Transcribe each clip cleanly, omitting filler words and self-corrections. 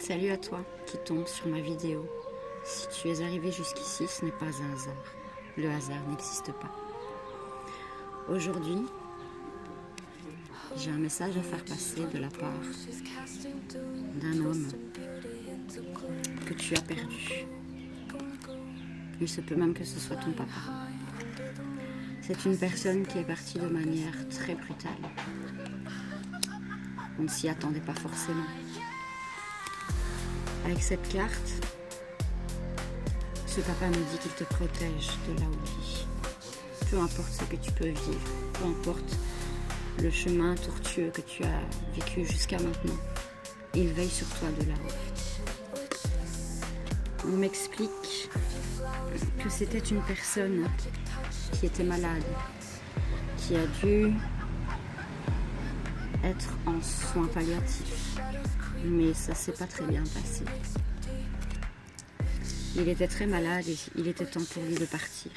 Salut à toi qui tombe sur ma vidéo. Si tu es arrivé jusqu'ici, ce n'est pas un hasard. Le hasard n'existe pas. Aujourd'hui, j'ai un message à faire passer de la part d'un homme que tu as perdu. Il se peut même que ce soit ton papa. C'est une personne qui est partie de manière très brutale. On ne s'y attendait pas forcément. Avec cette carte, ce papa me dit qu'il te protège de là où il vit. Peu importe ce que tu peux vivre, peu importe le chemin tortueux que tu as vécu jusqu'à maintenant, il veille sur toi de là-haut. On m'explique que c'était une personne qui était malade, qui a dû être en soins palliatifs, mais ça s'est pas très bien passé. Il était très malade et il était temps pour lui de partir.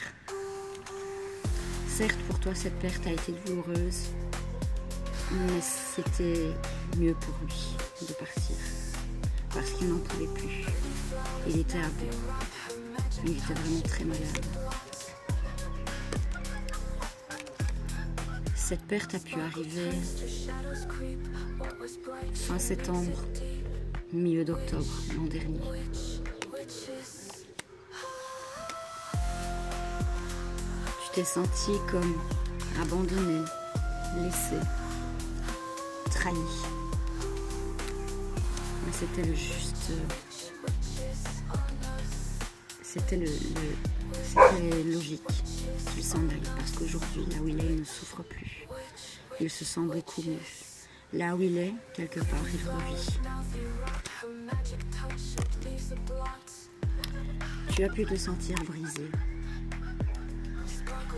Certes, pour toi, cette perte a été douloureuse, mais c'était mieux pour lui de partir, parce qu'il n'en pouvait plus. Il était à bout. Il était vraiment très malade. Cette perte a pu arriver fin septembre, milieu d'octobre l'an dernier. Tu t'es senti comme abandonné, laissé, trahi. Mais c'était le juste. C'était logique qu'il s'en aille, parce qu'aujourd'hui, là où il est, il ne souffre plus. Il se sent beaucoup mieux. Là où il est, quelque part, il revit. Tu as pu te sentir brisé.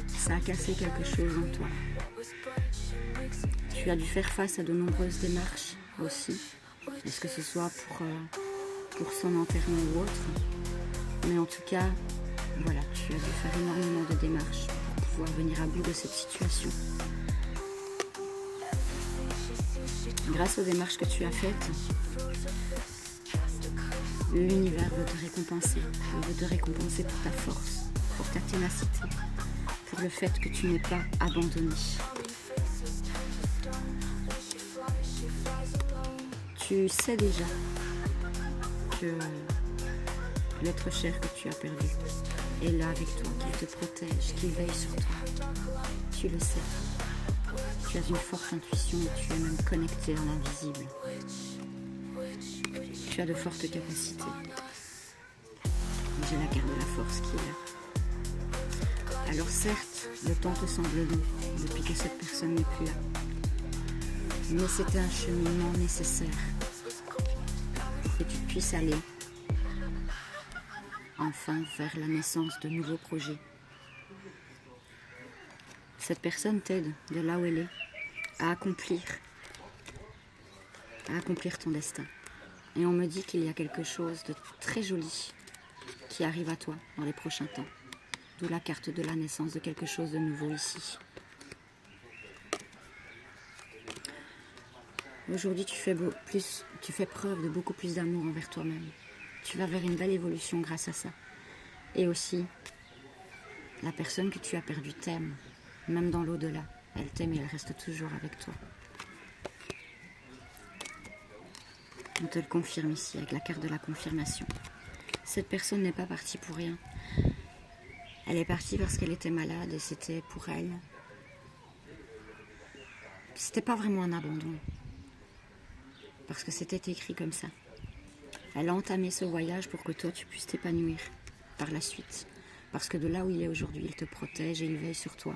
Ça a cassé quelque chose en toi. Tu as dû faire face à de nombreuses démarches aussi. Est-ce que ce soit pour son enterrement ou autre? Mais en tout cas, voilà, tu as dû faire énormément de démarches pour pouvoir venir à bout de cette situation. Grâce aux démarches que tu as faites, l'univers veut te récompenser. Il veut te récompenser pour ta force, pour ta ténacité, pour le fait que tu n'es pas abandonné. Tu sais déjà que l'être cher que tu as perdu est là avec toi, qu'il te protège, qu'il veille sur toi. Tu le sais. Tu as une forte intuition et tu es même connecté à l'invisible. Tu as de fortes capacités. J'ai la carte de la force qui est là. Alors certes, le temps te semble long depuis que cette personne n'est plus là. Mais c'était un cheminement nécessaire pour que tu puisses aller enfin vers la naissance de nouveaux projets. Cette personne t'aide de là où elle est à accomplir ton destin. Et on me dit qu'il y a quelque chose de très joli qui arrive à toi dans les prochains temps. D'où la carte de la naissance de quelque chose de nouveau ici. Aujourd'hui, tu fais preuve de beaucoup plus d'amour envers toi-même. Tu vas vers une belle évolution grâce à ça. Et aussi, la personne que tu as perdue t'aime, même dans l'au-delà. Elle t'aime et elle reste toujours avec toi. On te le confirme ici avec la carte de la confirmation. Cette personne n'est pas partie pour rien. Elle est partie parce qu'elle était malade et c'était pour elle. C'était pas vraiment un abandon. Parce que c'était écrit comme ça. Elle a entamé ce voyage pour que toi tu puisses t'épanouir par la suite. Parce que de là où il est aujourd'hui, il te protège et il veille sur toi.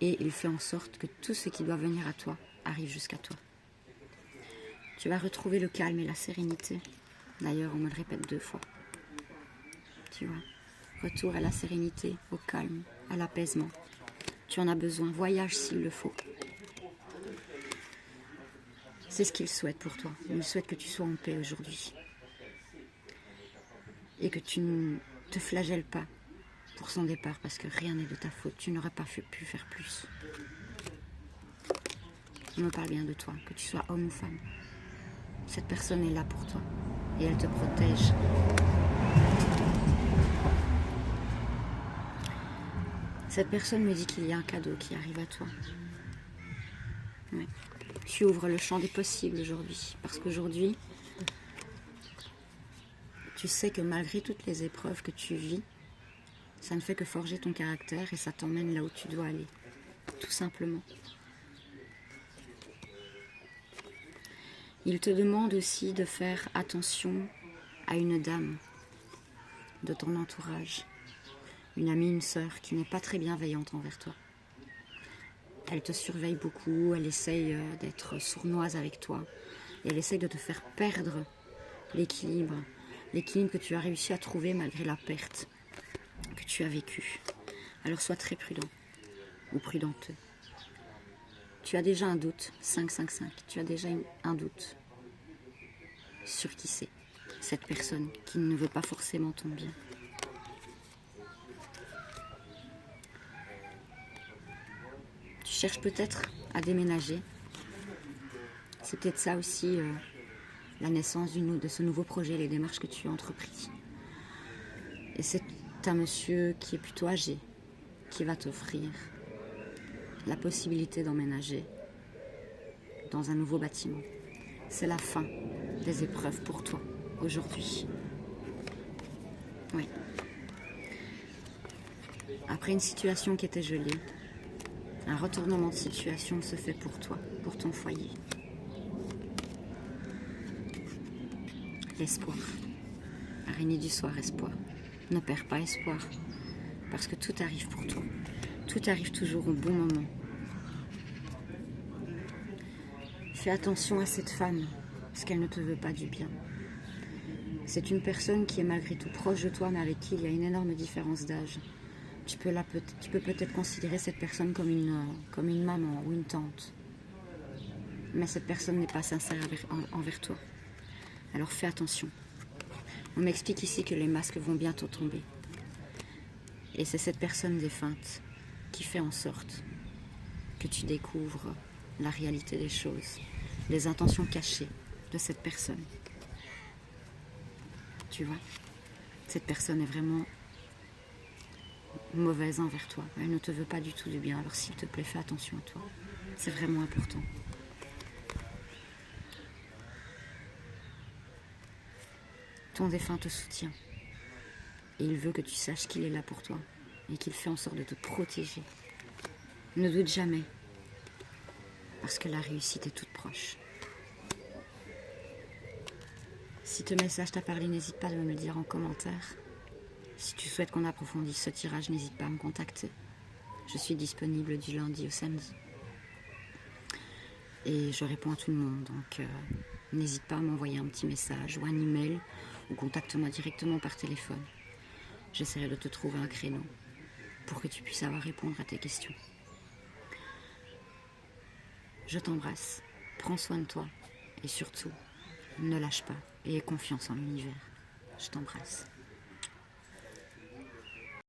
Et il fait en sorte que tout ce qui doit venir à toi arrive jusqu'à toi. Tu vas retrouver le calme et la sérénité. D'ailleurs, on me le répète 2 fois. Tu vois, retour à la sérénité, au calme, à l'apaisement. Tu en as besoin, voyage s'il le faut. C'est ce qu'il souhaite pour toi. Il souhaite que tu sois en paix aujourd'hui. Et que tu ne te flagelles pas pour son départ, parce que rien n'est de ta faute. Tu n'aurais pas pu faire plus. On me parle bien de toi, que tu sois homme ou femme. Cette personne est là pour toi. et elle te protège. Cette personne me dit qu'il y a un cadeau qui arrive à toi. Ouais. Tu ouvres le champ des possibles aujourd'hui, parce qu'aujourd'hui, tu sais que malgré toutes les épreuves que tu vis, ça ne fait que forger ton caractère et ça t'emmène là où tu dois aller, tout simplement. Il te demande aussi de faire attention à une dame de ton entourage, une amie, une sœur qui n'est pas très bienveillante envers toi. Elle te surveille beaucoup, elle essaye d'être sournoise avec toi et elle essaye de te faire perdre l'équilibre que tu as réussi à trouver malgré la perte que tu as vécue. Alors sois très prudent ou prudente. Tu as déjà un doute, 5-5-5, tu as déjà un doute sur qui c'est, cette personne qui ne veut pas forcément ton bien. Tu cherches peut-être à déménager. C'est peut-être ça aussi la naissance de ce nouveau projet, les démarches que tu as entreprises. Et c'est un monsieur qui est plutôt âgé qui va t'offrir la possibilité d'emménager dans un nouveau bâtiment. C'est la fin des épreuves pour toi aujourd'hui. Oui. Après une situation qui était gelée, un retournement de situation se fait pour toi, pour ton foyer. L'espoir. Araignée du soir, espoir. Ne perds pas espoir, parce que tout arrive pour toi. Tout arrive toujours au bon moment. Fais attention à cette femme, parce qu'elle ne te veut pas du bien. C'est une personne qui est malgré tout proche de toi, mais avec qui il y a une énorme différence d'âge. Tu peux peut-être considérer cette personne comme une maman ou une tante. Mais cette personne n'est pas sincère envers toi. Alors fais attention. On m'explique ici que les masques vont bientôt tomber. Et c'est cette personne défunte qui fait en sorte que tu découvres la réalité des choses, les intentions cachées de cette personne. Tu vois, cette personne est vraiment mauvaise envers toi. Elle ne te veut pas du tout du bien. Alors s'il te plaît, fais attention à toi. C'est vraiment important. Ton défunt te soutient. Et il veut que tu saches qu'il est là pour toi. Et qu'il fait en sorte de te protéger. Ne doute jamais. Parce que la réussite est toute proche. Si ce message t'a parlé, n'hésite pas à me le dire en commentaire. Si tu souhaites qu'on approfondisse ce tirage, n'hésite pas à me contacter. Je suis disponible du lundi au samedi. Et je réponds à tout le monde, donc n'hésite pas à m'envoyer un petit message ou un email ou contacte-moi directement par téléphone. J'essaierai de te trouver un créneau pour que tu puisses répondre à tes questions. Je t'embrasse, prends soin de toi et surtout, ne lâche pas et aie confiance en l'univers. Je t'embrasse.